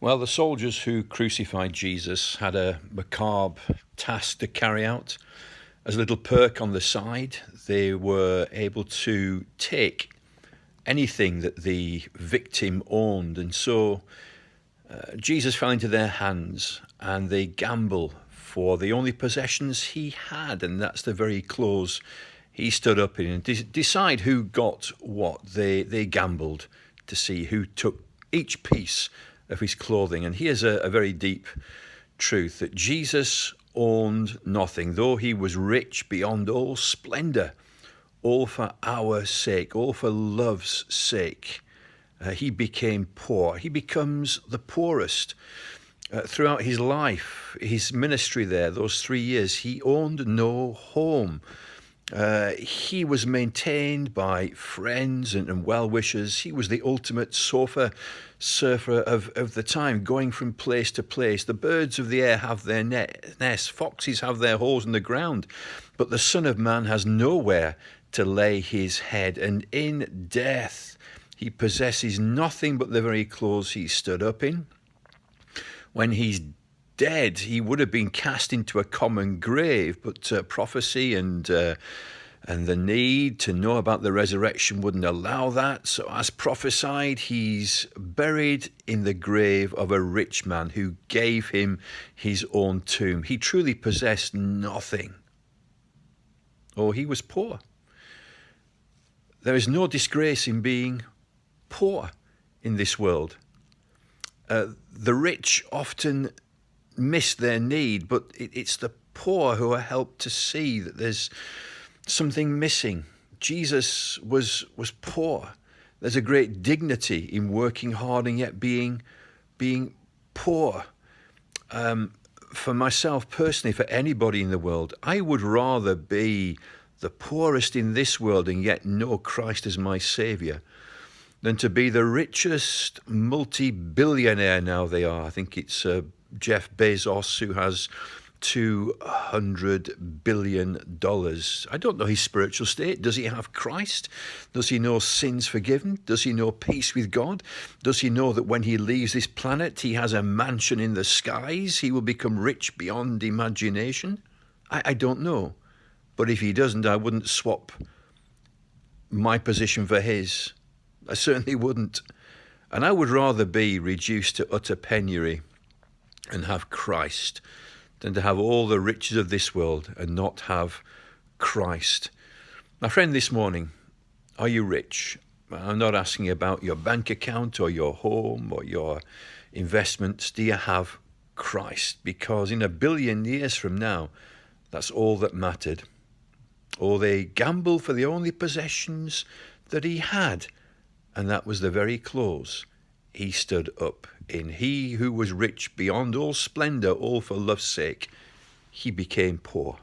Well, the soldiers who crucified Jesus had a macabre task to carry out. As a little perk on the side, they were able to take anything that the victim owned. And so Jesus fell into their hands and they gamble for the only possessions he had. And that's the very clothes he stood up in. And decide who got what. They gambled to see who took each piece of his clothing. And here's a very deep truth, that Jesus owned nothing, though he was rich beyond all splendor, all for our sake, all for love's sake. He became poor. He becomes the poorest. Throughout his life, his ministry there, those 3 years, he owned no home. He was maintained by friends and well-wishers. He was the ultimate sofa surfer of the time, going from place to place. The birds of the air have their nests, foxes have their holes in the ground, but the Son of Man has nowhere to lay his head. And in death, he possesses nothing but the very clothes he stood up in. When he's dead, he would have been cast into a common grave, but prophecy and the need to know about the resurrection wouldn't allow that. So as prophesied, he's buried in the grave of a rich man who gave him his own tomb. He truly possessed nothing. Oh, he was poor. There is no disgrace in being poor in this world. The rich often miss their need, but it's the poor who are helped to see that there's something missing. Jesus was poor. There's a great dignity in working hard and yet being poor. For myself personally, for anybody in the world, I would rather be the poorest in this world and yet know Christ as my Saviour than to be the richest multi-billionaire now they are. I think it's Jeff Bezos who has $200 billion. I don't know his spiritual state. Does he have Christ? Does he know sins forgiven? Does he know peace with God? Does he know that when he leaves this planet, he has a mansion in the skies? He will become rich beyond imagination? I don't know. But if he doesn't, I wouldn't swap my position for his. I certainly wouldn't. And I would rather be reduced to utter penury and have Christ than to have all the riches of this world and not have Christ. My friend, this morning, are you rich? I'm not asking about your bank account or your home or your investments. Do you have Christ? Because in 1 billion years from now, that's all that mattered. Or they gambled for the only possessions that he had, and that was the very clothes he stood up in. He who was rich beyond all splendor, all for love's sake, he became poor.